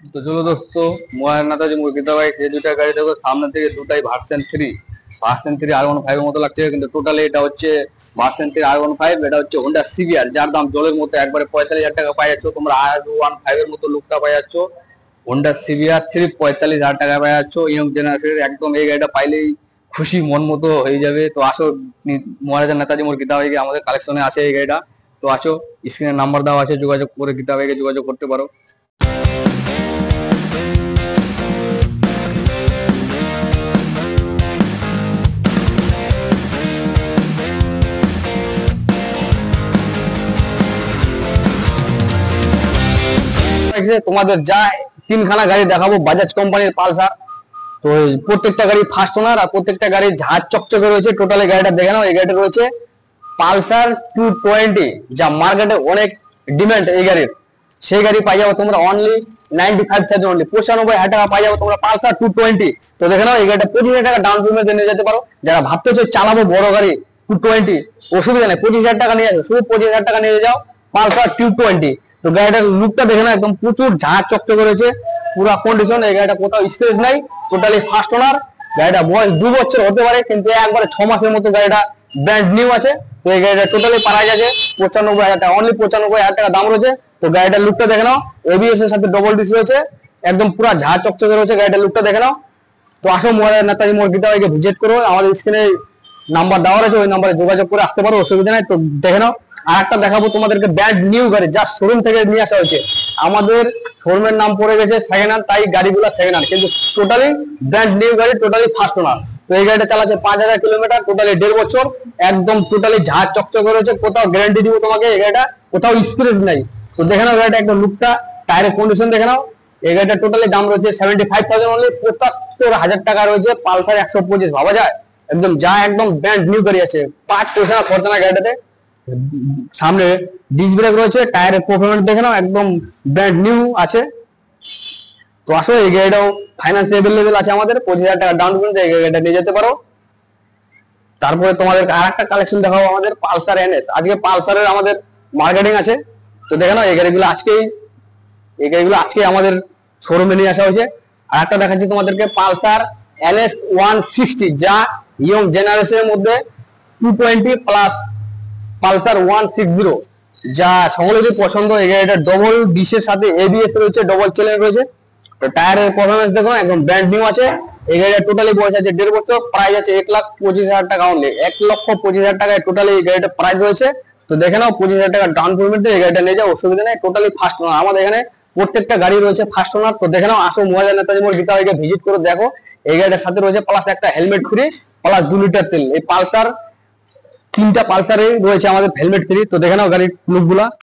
তো চলো দোস্ত, মহানাতাজি মুরগিটা বাইক এই দুটা গাড়ি দেখো, সামনে থেকে দুটাই ভার্সন 3 R15 এর মতো লাগছে, কিন্তু টোটালি এটা হচ্ছে ভার্সন 3 R15। এটা হচ্ছে হোন্ডা সিভিআর, যার দাম জলের মতো একবারে 45,000 টাকা পাই যাচ্ছ তোমরা। R15 এর মতো লুকটা পাই যাচ্ছ হোন্ডা সিভিআর 45,000 টাকা পাই যাচ্ছ ইয়ং জেনারেশনের। একদম এই গাড়িটা পাইলেই খুশি, মন মতো হয়ে যাবে। তো আসো, মহারাজা নেতাজি মোড় গীতা বাইকে আমাদের কালেকশনে আছে এই গাড়িটা। তো আসো, স্ক্রিনে নাম্বার দেওয়া আছে, যোগাযোগ করে গীতা বাইকে যোগাযোগ করতে পারো। তোমাদের যা তিনখানা গাড়ি দেখাবো বাজাজ কোম্পানির পালসার। তো প্রত্যেকটা গাড়ি ফার্স্ট ওনার, আর প্রত্যেকটা গাড়ি ঝাঁজ চকচকে রয়েছে। টোটালি গাড়িটা দেখে নাও, এই গাড়িটা রয়েছে পালসার 220, যা মার্কেটে অনেক ডিমান্ড এই গাড়ির। সেই গাড়ি পাই যাবো তোমরা অনলি 95,000 অনলি, 95,000 টাকা পাই যাবো তোমরা পালসার 220। তো দেখে নাও, এই গাড়িটা 25,000 টাকা ডাউন পেমেন্ট নিয়ে যেতে পারো। যারা ভাবতেছো চালাবো বড় গাড়ি 220, অসুবিধা নেই, 25,000 টাকা নিয়ে আসো, শুধু 25,000 টাকা নিয়ে যাও পালসার 220। তো গাড়িটার লুকটা দেখে নাও, একদম প্রচুর ঝাঁজ চকচকে রয়েছে, পুরো কন্ডিশন। এই গাড়িটা কোথাও স্ক্র্যাচ নাই, টোটালি ফার্স্ট ওনার। গাড়িটা বয়স 2 বছর হতে পারে, কিন্তু একবারে 6 মাসের মতো গাড়িটা ব্র্যান্ড নিউ আছে। তো এই গাড়িটা টোটালি প্রাইস আছে 95,000 টাকা, অনলি 95,000 টাকা দাম রয়েছে। তো গাড়িটার লুকটা দেখে নাও, এবিএস এর সাথে ডবল ডিস রয়েছে, একদম পুরো ঝাঁ চকচকে রয়েছে। গাড়িটার লুকটা দেখে নাও। তো আসো, মহারাজ নেতাজি মোড় গীতা বাইকে ভিজিট করো, আমাদের স্ক্রিনে নাম্বার দেওয়া রয়েছে, ওই নাম্বারে যোগাযোগ করে আসতে পারো, অসুবিধা নাই। তো দেখে নাও, আর একটা দেখাবো তোমাদেরকে ব্র্যান্ড নিউ গাড়ি, জাস্ট শোরুম থেকে নিয়ে আসা হয়েছে। আমাদের শোরুমের নাম পড়ে গেছে সেকেন্ড হ্যান্ড, তাই গাড়িগুলো সেকেন্ড হ্যান্ড, কিন্তু টোটালি ব্র্যান্ড নিউ গাড়ি, টোটালি ফার্স্ট ওনার। তো এই গাড়িটা চালাচ্ছে 5,000 কিলোমিটার, টোটালি 1.5 বছর, একদম টোটালি ঝাঁজ চকচকে রয়েছে। কোথাও গ্যারান্টি দিব তোমাকে, এই গাড়িটা কোথাও স্ক্র্যাচ নাই। তো দেখে নাও গাড়িটা একদম লুকটা, টায়ারের কন্ডিশন দেখে নাও। এই গাড়িটা টোটালি দাম রয়েছে 75,000 অনলি, 75,000 টাকা রয়েছে। পালসার 125 ভাবা যায়, একদম যা একদম ব্র্যান্ড নিউ গাড়ি আছে, 5 পয়সা খরচা না গাড়িটাতে। সামনে ডিস্ক ব্রেক রয়েছে, টায়ারের পারফরম্যান্স দেখে নাও, একদম ব্র্যান্ড নিউ আছে। তো আসলে এই গাড়িটাও ফাইন্যান্স অ্যাভেলেবেল আছে আমাদের, 25,000 টাকা ডাউন পেমেন্ট এই গাড়িটা নিয়ে যেতে পারো। তারপরে তোমাদের আর একটা কালেকশন দেখাবো, আমাদের পালসার এনএস। আজকে পালসারের আমাদের মার্কেটিং আছে। তো দেখে নাও, এই গাড়িগুলো আজকে আমাদের শোরুমে নিয়ে আসা হয়েছে। আর একটা দেখাচ্ছি তোমাদেরকে পালসার এনএস 160, যা ইয়ং জেনারেশনের মধ্যে 220 প্লাস পালসার 160, যা সকলেরই পছন্দ। এই গাড়িটা ডবল ডিসের সাথে এবিএস রয়েছে, ডবল চেলেন রয়েছে। তো টায়ারের পারফরমেন্স দেখো, একদম ব্র্যান্ড নিউ আছে। এই গাড়িটা টোটালি বয়স আছে 1.5 বছর, প্রাইস আছে 1,25,000 টাকা অনলি, 1,25,000 টাকায় টোটালি এই গাড়িটা প্রাইস রয়েছে। তো দেখে নাও, 25,000 টাকা ডাউন পেমেন্ট এই গাড়িটা নিয়ে যাও, অসুবিধা নেই। টোটালি ফার্স্ট ওনার, আমাদের এখানে প্রত্যেকটা গাড়ি রয়েছে ফার্স্ট ওনার। তো দেখে নাও, আসো মহারাজা নেতাজি মোড় গীতা বাইকে ভিজিট করে দেখো। এই গাড়িটার সাথে রয়েছে প্লাস একটা হেলমেট ফ্রি, প্লাস 2 লিটার তেল। এই পালসার 3টা পালসারে রয়েছে আমাদের হেলমেট ফ্রি। তো দেখে নাও গাড়ির লুক গুলা।